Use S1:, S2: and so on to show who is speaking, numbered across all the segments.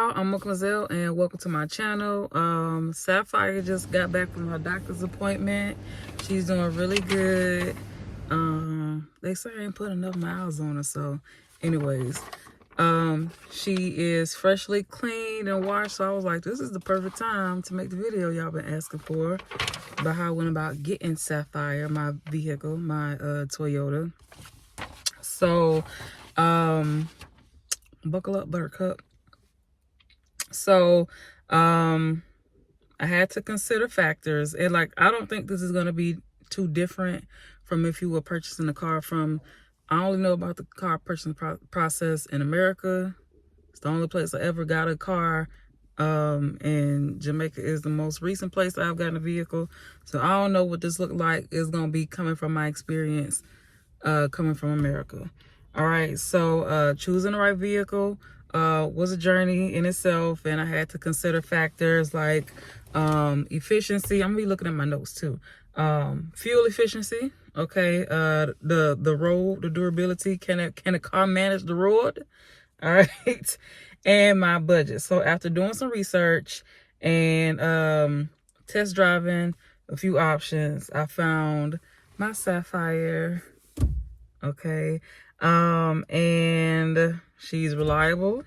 S1: y'all, I'm Mademoiselle and welcome to my channel. Sapphire just got back from her doctor's appointment. She's doing really good. They say I ain't put enough miles on her, so anyways, she is freshly cleaned and washed, so I was like, this is the perfect time to make the video y'all been asking for about how I went about getting Sapphire, my vehicle, my Toyota. So buckle up, buttercup. So I had to consider factors, and like, I don't think this is going to be too different from if you were purchasing a car from, I only know about the car purchasing process in America. It's the only place I ever got a car, and Jamaica is the most recent place I've gotten a vehicle, so I don't know what this look like is going to be coming from my experience coming from America. All right, so choosing the right vehicle was a journey in itself, and I had to consider factors like efficiency. I'm gonna be looking at my notes too. Fuel efficiency, okay. The road, the durability. Can a car manage the road? All right, and my budget. So after doing some research and test driving a few options, I found my Sapphire. Okay, and she's reliable.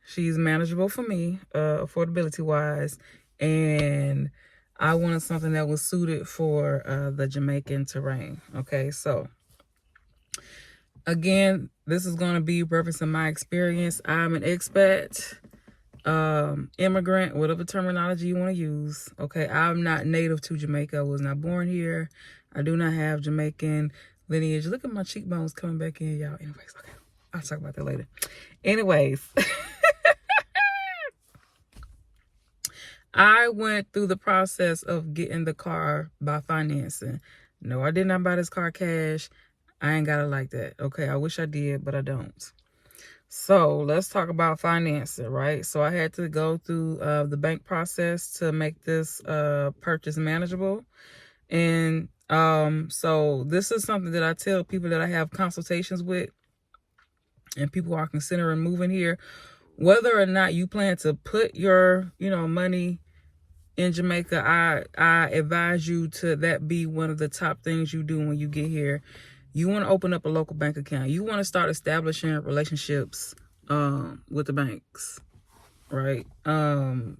S1: She's manageable for me, affordability wise, and I wanted something that was suited for the Jamaican terrain. Okay, so again, this is going to be referencing my experience. I'm an expat, immigrant, whatever terminology you want to use. Okay, I'm not native to Jamaica. I was not born here. I do not have Jamaican lineage. Look at my cheekbones coming back in, y'all. Anyways, okay, I'll talk about that later. Anyways, I went through the process of getting the car by financing. No, I did not buy this car cash. I ain't got it like that. Okay, I wish I did, but I don't. So let's talk about financing, right? So I had to go through the bank process to make this purchase manageable. And so this is something that I tell people that I have consultations with and people who are considering moving here, whether or not you plan to put your, money in Jamaica. I advise you to that be one of the top things you do when you get here. You want to open up a local bank account. You want to start establishing relationships with the banks, right? However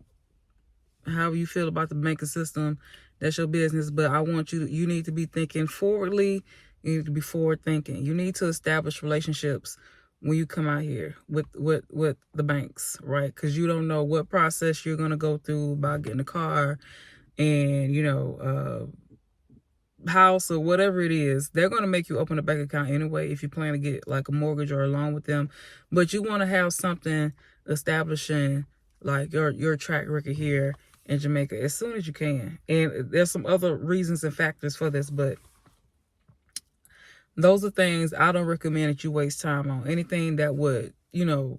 S1: you feel about the banking system, that's your business. But I want you need to be thinking forwardly. You need to be forward thinking. You need to establish relationships when you come out here with the banks, right? Because you don't know what process you're going to go through about getting a car and, house or whatever it is. They're going to make you open a bank account anyway if you plan to get like a mortgage or a loan with them. But you want to have something establishing like your track record here in Jamaica as soon as you can. And there's some other reasons and factors for this, but those are things I don't recommend that you waste time on. Anything that would, in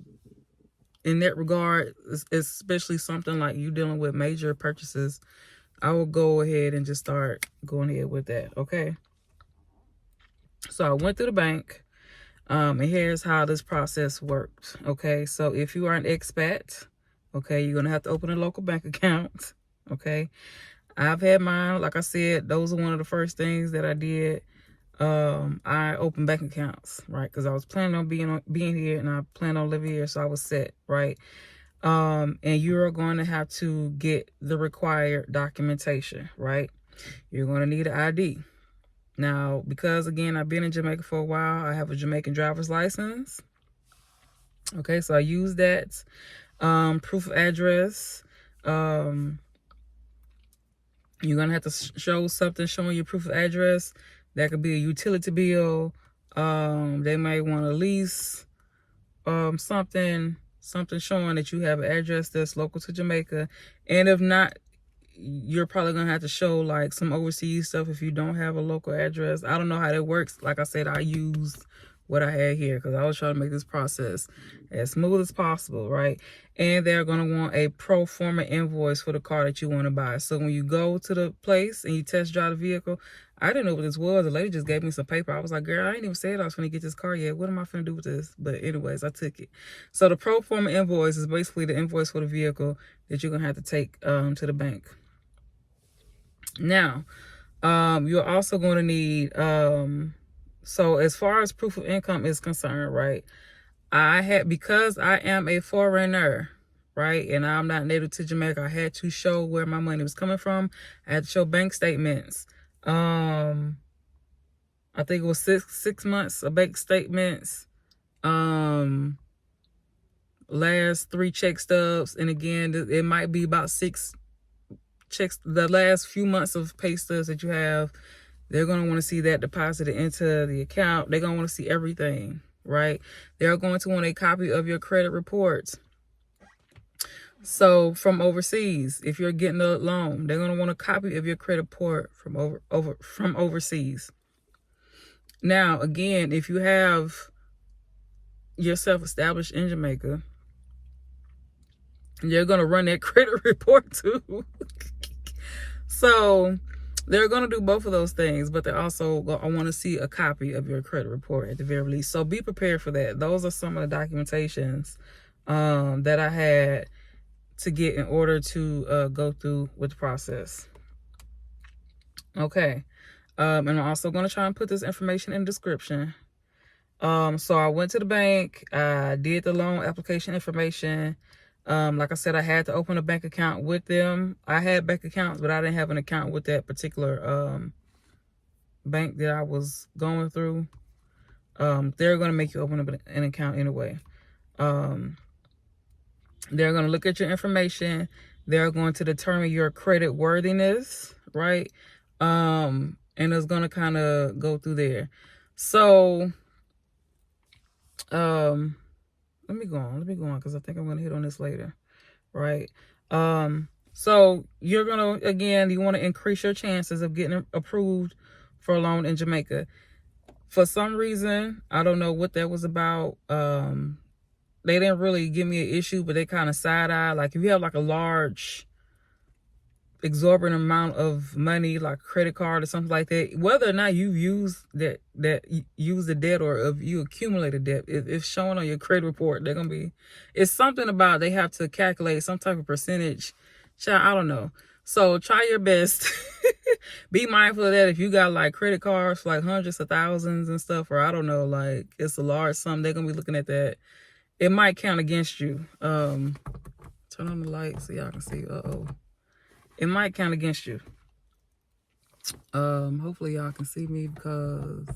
S1: that regard, especially something like you dealing with major purchases, I will go ahead and just start going ahead with that, okay? So I went through the bank, and here's how this process worked, okay? So if you are an expat, okay, you're going to have to open a local bank account, okay? I've had mine. Like I said, those are one of the first things that I did. I opened bank accounts, right? Because I was planning on being here, and I planned on living here, so I was set, right? And you're going to have to get the required documentation, right? You're going to need an ID. Now, because again, I've been in Jamaica for a while, I have a Jamaican driver's license. Okay, so I use that. Proof of address. You're going to have to show something showing your proof of address. That could be a utility bill. They might want to lease something showing that you have an address that's local to Jamaica. And if not, you're probably going to have to show like some overseas stuff if you don't have a local address. I don't know how that works. Like I said, I used what I had here because I was trying to make this process as smooth as possible, right? And they're going to want a proforma invoice for the car that you want to buy. So when you go to the place and you test drive the vehicle, I didn't know what this was. The lady just gave me some paper. I was like, girl, I ain't even said I was finna get this car yet. What am I finna do with this? But anyways, I took it. So the pro forma invoice is basically the invoice for the vehicle that you're gonna have to take to the bank. Now, you're also going to need, so as far as proof of income is concerned, right, because I am a foreigner, right, and I'm not native to Jamaica, I had to show where my money was coming from. I had to show bank statements. I think it was six months of bank statements, last 3 check stubs, and again, it might be about 6 checks, the last few months of pay stubs that you have. They're going to want to see that deposited into the account. They're going to want to see everything, right? They're going to want a copy of your credit reports. So from overseas, if you're getting a loan, they're going to want a copy of your credit report from overseas. Now, again, if you have yourself established in Jamaica, you're going to run that credit report too. So they're going to do both of those things, but they also want to see a copy of your credit report at the very least. So be prepared for that. Those are some of the documentations that I had to get in order to go through with the process. Okay. And I'm also going to try and put this information in the description. So I went to the bank. I did the loan application information. Like I said, I had to open a bank account with them. I had bank accounts, but I didn't have an account with that particular bank that I was going through. They're going to make you open an account anyway. They're going to look at your information. They're going to determine your credit worthiness, right? And it's going to kind of go through there. So, let me go on because I think I'm going to hit on this later, right? So you're going to, again, you want to increase your chances of getting approved for a loan in Jamaica. For some reason, I don't know what that was about. They didn't really give me an issue, but they kind of side-eye. Like if you have like a large exorbitant amount of money, like a credit card or something like that, whether or not you use the debt or if you accumulated debt, it's showing on your credit report. They're gonna be, it's something about they have to calculate some type of percentage. I don't know. So try your best. Be mindful of that. If you got like credit cards for like hundreds of thousands and stuff, or I don't know, like it's a large sum, they're gonna be looking at that. It might count against you. Turn on the light so y'all can see. It might count against you. Hopefully y'all can see me because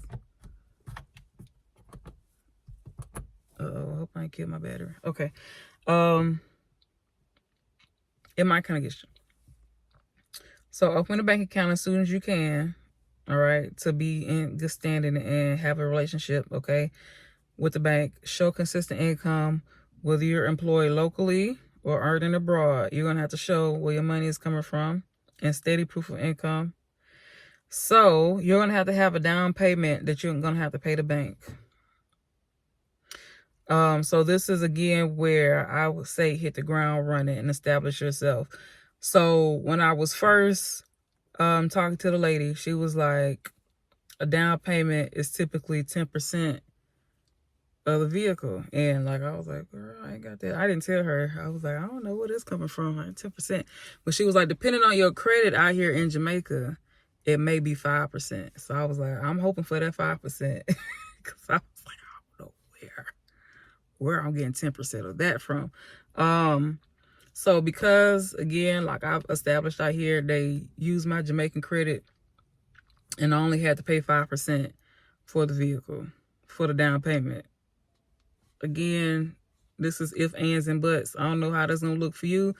S1: I hope I ain't killed my battery. Okay. It might count against you. So open a bank account as soon as you can, all right, to be in good standing and have a relationship, okay, with the bank. Show consistent income, whether you're employed locally or earning abroad. You're going to have to show where your money is coming from and steady proof of income. So you're going to have a down payment that you're going to have to pay the bank. So this is, again, where I would say hit the ground running and establish yourself. So when I was first talking to the lady, she was like, a down payment is typically 10% of the vehicle. And like, I was like, girl, I ain't got that. I didn't tell her. I was like, I don't know where this coming from, like 10%. But she was like, depending on your credit out here in Jamaica, it may be 5%. So I was like, I'm hoping for that 5%. Because I was like, I don't know where I'm getting 10% of that from. So because, again, like I've established out here, they use my Jamaican credit and I only had to pay 5% for the vehicle, for the down payment. Again, this is if, ands, and buts. I don't know how that's going to look for you.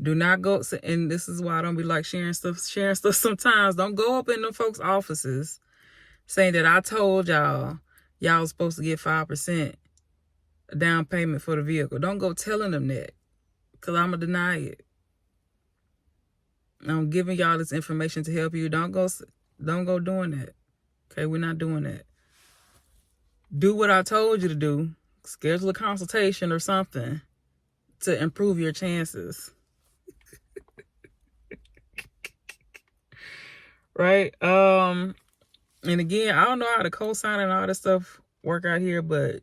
S1: Do not go, and this is why I don't be like sharing stuff sometimes. Don't go up in them folks' offices saying that I told y'all was supposed to get 5% down payment for the vehicle. Don't go telling them that, because I'm going to deny it. I'm giving y'all this information to help you. Don't go doing that. Okay, we're not doing that. Do what I told you to do. Schedule a consultation or something to improve your chances. Right? And again, I don't know how the co-sign and all this stuff work out here, but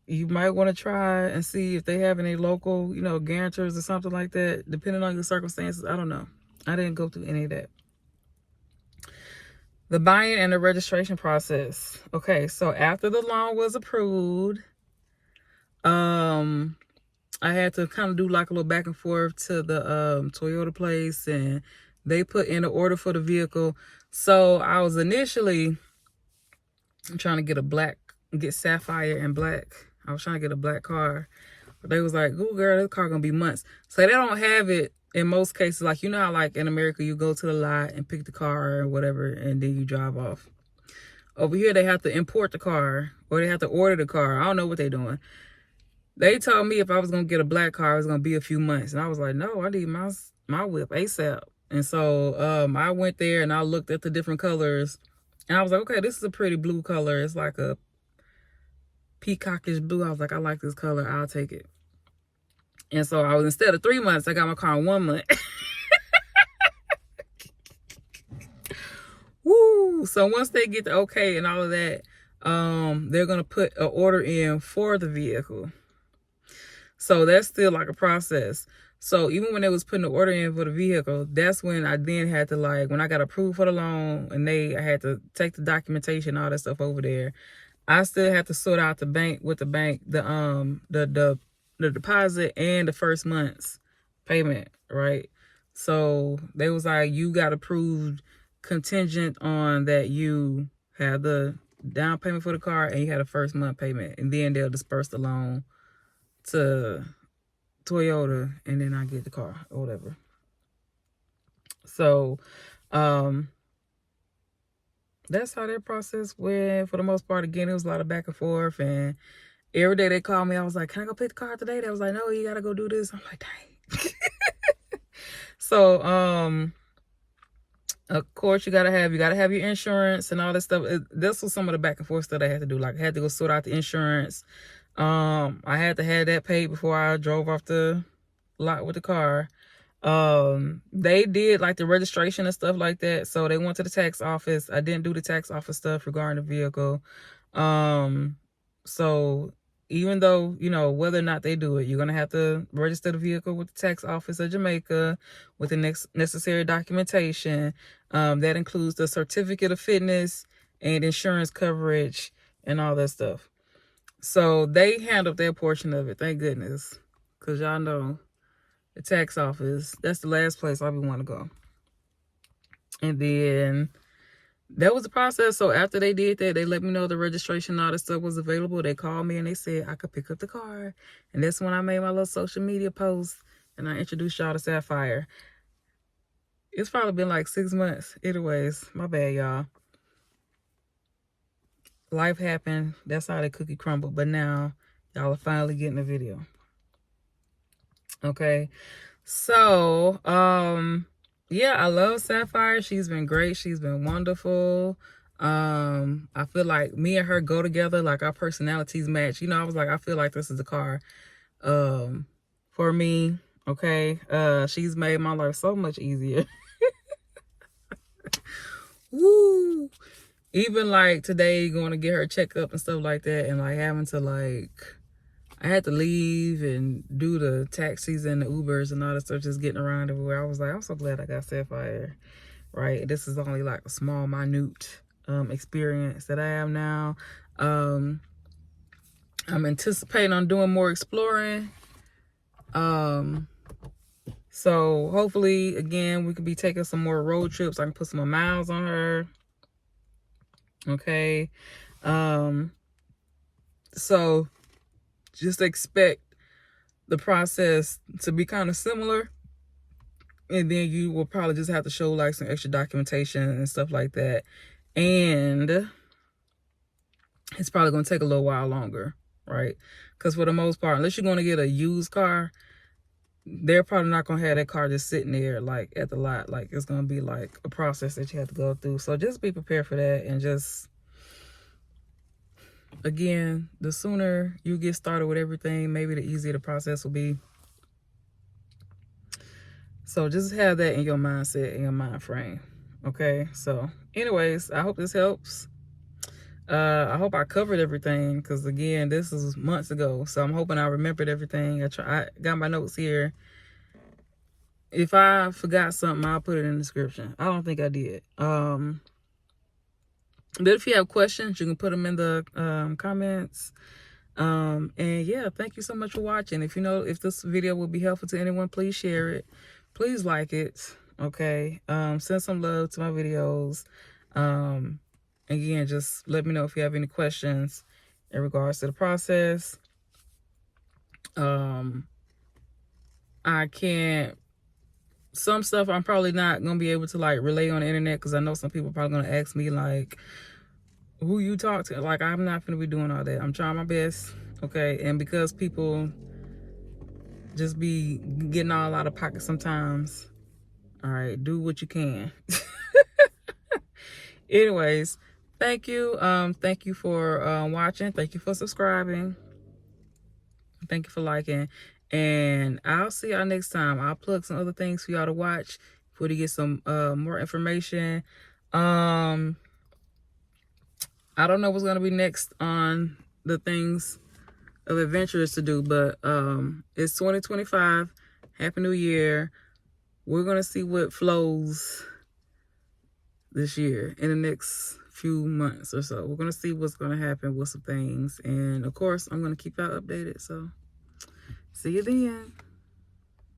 S1: you might want to try and see if they have any local, you know, guarantors or something like that, depending on your circumstances. I don't know. I didn't go through any of that. The buying and the registration process. Okay, so after the loan was approved, I had to kind of do like a little back and forth to the Toyota place, and they put in an order for the vehicle. So I was initially trying to get sapphire and black. I was trying to get a black car, but they was like, "Ooh, girl, this car gonna be months." So they don't have it in most cases. Like, you know how like in America you go to the lot and pick the car or whatever, and then you drive off. Over here they have to import the car, or they have to order the car. I don't know what they're doing. They told me if I was gonna get a black car, it was gonna be a few months, and I was like, "No, I need my whip ASAP." And so I went there and I looked at the different colors, and I was like, "Okay, this is a pretty blue color. It's like a peacockish blue." I was like, "I like this color. I'll take it." And so I was, instead of 3 months, I got my car in 1 month. Woo! So once they get the okay and all of that, they're gonna put an order in for the vehicle. So that's still like a process. So even when they was putting the order in for the vehicle, that's when I then had to, like, when I got approved for the loan and I had to take the documentation, all that stuff over there, I still had to sort out the bank, the deposit and the first month's payment, right? So they was like, you got approved contingent on that you had the down payment for the car and you had a first month payment, and then they'll disperse the loan to Toyota, and then I get the car or whatever. So that's how that process went for the most part. Again, it was a lot of back and forth, and every day they called me. I was like, "Can I go pick the car today?" They was like, "No, you gotta go do this." I'm like, "Dang." So of course you gotta have your insurance and all that stuff. This was some of the back and forth stuff I had to do. Like, I had to go sort out the insurance. I had to have that paid before I drove off the lot with the car. They did like the registration and stuff like that. So they went to the tax office. I didn't do the tax office stuff regarding the vehicle. So even though, you know, whether or not they do it, you're going to have to register the vehicle with the tax office of Jamaica with the necessary documentation. That includes the certificate of fitness and insurance coverage and all that stuff. So they handled their portion of it. Thank goodness. Because y'all know the tax office, that's the last place I would want to go. And then that was the process. So after they did that, they let me know the registration and all that stuff was available. They called me and they said I could pick up the car. And that's when I made my little social media post and I introduced y'all to Sapphire. It's probably been like 6 months. Anyways, my bad, y'all. Life happened. That's how the cookie crumbled. But now y'all are finally getting a video. Okay. So, yeah, I love Sapphire. She's been great. She's been wonderful. I feel like me and her go together, like our personalities match. You know, I was like, I feel like this is the car for me. Okay. She's made my life so much easier. Woo! Even like today, going to get her checkup and stuff like that, and like having to like, I had to leave and do the taxis and the Ubers and all that stuff, just getting around everywhere. I was like, I'm so glad I got Sapphire, right? This is only like a small, minute experience that I have now. I'm anticipating on doing more exploring. So hopefully, again, we could be taking some more road trips. I can put some more miles on her. Okay. So just expect the process to be kind of similar, and then you will probably just have to show like some extra documentation and stuff like that, and it's probably going to take a little while longer, right? Because for the most part, unless you're going to get a used car, they're probably not going to have that car just sitting there like at the lot. Like, it's going to be like a process that you have to go through. So just be prepared for that, and just, again, the sooner you get started with everything, maybe the easier the process will be. So just have that in your mindset, in your mind frame. Okay, so anyways, I hope this helps. I hope I covered everything, because again, this is months ago, so I'm hoping I remembered everything. I got my notes here. If I forgot something, I'll put it in the description. I don't think I did. But if you have questions, you can put them in the comments. And yeah, thank you so much for watching. If this video will be helpful to anyone, please share it. Please like it. Okay. Send some love to my videos. Again, just let me know if you have any questions in regards to the process. Some stuff I'm probably not gonna be able to like relay on the internet, because I know some people are probably gonna ask me like, who you talk to. Like, I'm not gonna be doing all that. I'm trying my best. Okay. And because people just be getting all out of pocket sometimes, all right, do what you can. Anyways, thank you. Thank you for watching. Thank you for subscribing. Thank you for liking. And I'll see y'all next time. I'll plug some other things for y'all to watch for to get some more information. I don't know what's gonna be next on the things of adventures to do, but it's 2025. Happy New Year. We're gonna see what flows this year in the next few months or so. We're gonna see what's gonna happen with some things, and of course I'm gonna keep y'all updated. So see you then.